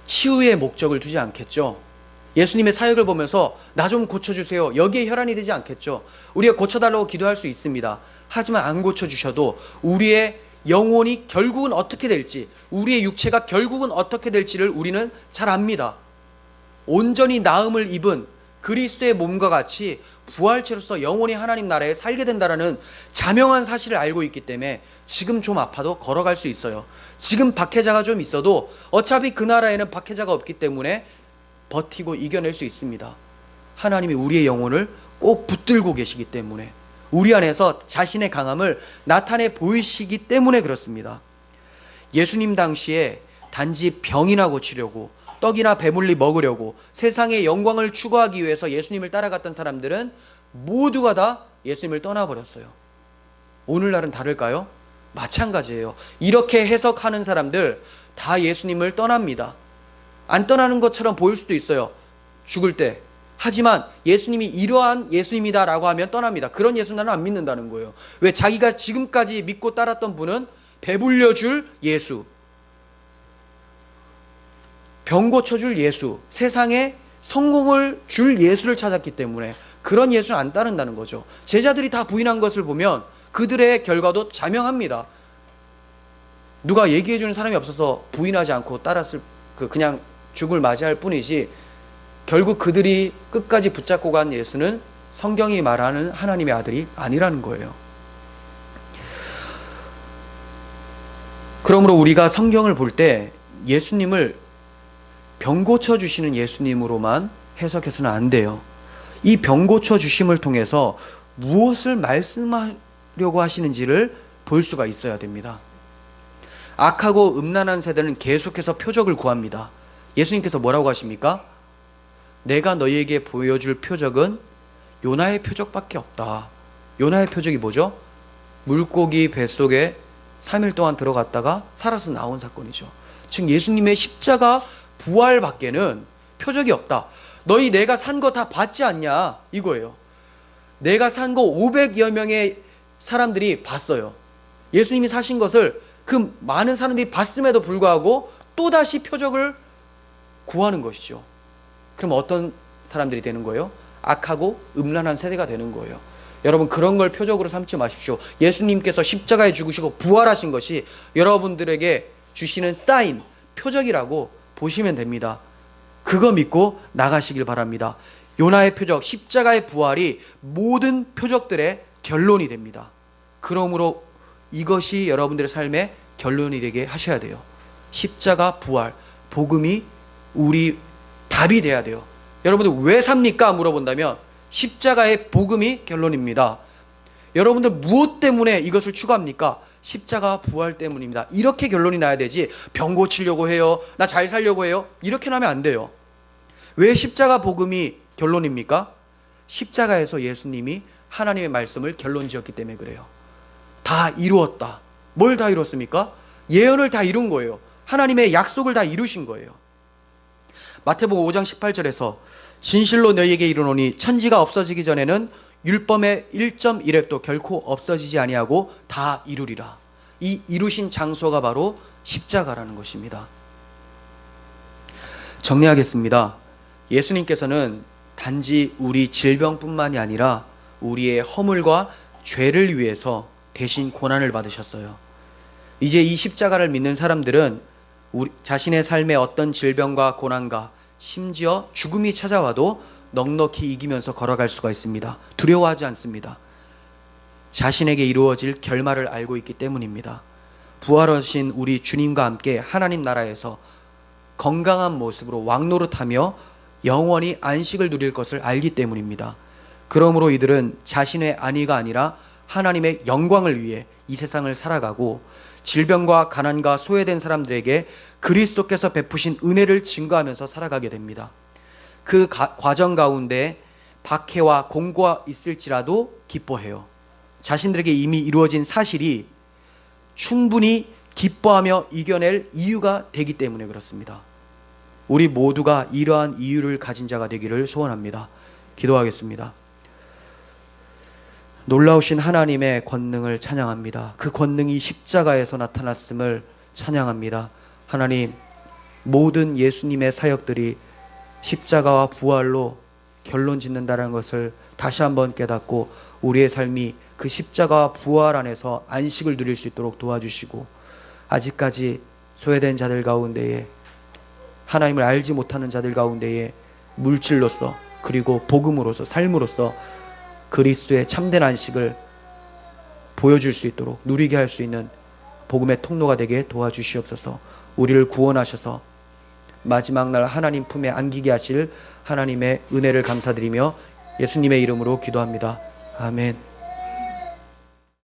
치유의 목적을 두지 않겠죠. 예수님의 사역을 보면서 나 좀 고쳐주세요, 여기에 혈안이 되지 않겠죠. 우리가 고쳐달라고 기도할 수 있습니다. 하지만 안 고쳐주셔도 우리의 영혼이 결국은 어떻게 될지, 우리의 육체가 결국은 어떻게 될지를 우리는 잘 압니다. 온전히 나음을 입은 그리스도의 몸과 같이 부활체로서 영원히 하나님 나라에 살게 된다는 자명한 사실을 알고 있기 때문에 지금 좀 아파도 걸어갈 수 있어요. 지금 박해자가 좀 있어도 어차피 그 나라에는 박해자가 없기 때문에 버티고 이겨낼 수 있습니다. 하나님이 우리의 영혼을 꼭 붙들고 계시기 때문에, 우리 안에서 자신의 강함을 나타내 보이시기 때문에 그렇습니다. 예수님 당시에 단지 병이나 고치려고, 떡이나 배불리 먹으려고, 세상의 영광을 추구하기 위해서 예수님을 따라갔던 사람들은 모두가 다 예수님을 떠나버렸어요. 오늘날은 다를까요? 마찬가지예요. 이렇게 해석하는 사람들 다 예수님을 떠납니다. 안 떠나는 것처럼 보일 수도 있어요, 죽을 때. 하지만 예수님이 이러한 예수님이다라고 하면 떠납니다. 그런 예수 나는 안 믿는다는 거예요. 왜? 자기가 지금까지 믿고 따랐던 분은 배불려 줄 예수, 병 고쳐줄 예수, 세상에 성공을 줄 예수를 찾았기 때문에 그런 예수는 안 따른다는 거죠. 제자들이 다 부인한 것을 보면 그들의 결과도 자명합니다. 누가 얘기해 주는 사람이 없어서 부인하지 않고 따랐을, 그냥 죽을 맞이할 뿐이지, 결국 그들이 끝까지 붙잡고 간 예수는 성경이 말하는 하나님의 아들이 아니라는 거예요. 그러므로 우리가 성경을 볼 때 예수님을 병 고쳐주시는 예수님으로만 해석해서는 안 돼요. 이 병 고쳐주심을 통해서 무엇을 말씀하려고 하시는지를 볼 수가 있어야 됩니다. 악하고 음란한 세대는 계속해서 표적을 구합니다. 예수님께서 뭐라고 하십니까? 내가 너희에게 보여줄 표적은 요나의 표적밖에 없다. 요나의 표적이 뭐죠? 물고기 뱃속에 3일 동안 들어갔다가 살아서 나온 사건이죠. 즉 예수님의 십자가 부활 밖에는 표적이 없다. 너희 내가 산 거 다 봤지 않냐 이거예요. 내가 산 거 500여 명의 사람들이 봤어요. 예수님이 사신 것을 그 많은 사람들이 봤음에도 불구하고 또다시 표적을 구하는 것이죠. 그럼 어떤 사람들이 되는 거예요? 악하고 음란한 세대가 되는 거예요. 여러분, 그런 걸 표적으로 삼지 마십시오. 예수님께서 십자가에 죽으시고 부활하신 것이 여러분들에게 주시는 사인, 표적이라고 보시면 됩니다. 그거 믿고 나가시길 바랍니다. 요나의 표적, 십자가의 부활이 모든 표적들의 결론이 됩니다. 그러므로 이것이 여러분들의 삶의 결론이 되게 하셔야 돼요. 십자가 부활, 복음이 우리 답이 돼야 돼요. 여러분들 왜 삽니까? 물어본다면 십자가의 복음이 결론입니다. 여러분들 무엇 때문에 이것을 추구합니까? 십자가 부활 때문입니다. 이렇게 결론이 나야 되지, 병 고치려고 해요, 나 잘 살려고 해요, 이렇게 나면 안 돼요. 왜 십자가 복음이 결론입니까? 십자가에서 예수님이 하나님의 말씀을 결론 지었기 때문에 그래요. 다 이루었다. 뭘 다 이뤘습니까? 예언을 다 이룬 거예요. 하나님의 약속을 다 이루신 거예요. 마태복음 5장 18절에서 진실로 너희에게 이르노니 천지가 없어지기 전에는 율법의 1.1획도 결코 없어지지 아니하고 다 이루리라. 이 이루신 장소가 바로 십자가라는 것입니다. 정리하겠습니다. 예수님께서는 단지 우리 질병뿐만이 아니라 우리의 허물과 죄를 위해서 대신 고난을 받으셨어요. 이제 이 십자가를 믿는 사람들은 우리 자신의 삶에 어떤 질병과 고난과 심지어 죽음이 찾아와도 넉넉히 이기면서 걸어갈 수가 있습니다. 두려워하지 않습니다. 자신에게 이루어질 결말을 알고 있기 때문입니다. 부활하신 우리 주님과 함께 하나님 나라에서 건강한 모습으로 왕노릇하며 영원히 안식을 누릴 것을 알기 때문입니다. 그러므로 이들은 자신의 안위가 아니라 하나님의 영광을 위해 이 세상을 살아가고 질병과 가난과 소외된 사람들에게 그리스도께서 베푸신 은혜를 증거하면서 살아가게 됩니다. 그 과정 가운데 박해와 공고가 있을지라도 기뻐해요. 자신들에게 이미 이루어진 사실이 충분히 기뻐하며 이겨낼 이유가 되기 때문에 그렇습니다. 우리 모두가 이러한 이유를 가진 자가 되기를 소원합니다. 기도하겠습니다. 놀라우신 하나님의 권능을 찬양합니다. 그 권능이 십자가에서 나타났음을 찬양합니다. 하나님, 모든 예수님의 사역들이 십자가와 부활로 결론 짓는다는 것을 다시 한번 깨닫고 우리의 삶이 그 십자가와 부활 안에서 안식을 누릴 수 있도록 도와주시고, 아직까지 소외된 자들 가운데에, 하나님을 알지 못하는 자들 가운데에 물질로서 그리고 복음으로서 삶으로서 그리스도의 참된 안식을 보여줄 수 있도록 누리게 할 수 있는 복음의 통로가 되게 도와주시옵소서. 우리를 구원하셔서 마지막 날 하나님 품에 안기게 하실 하나님의 은혜를 감사드리며 예수님의 이름으로 기도합니다. 아멘.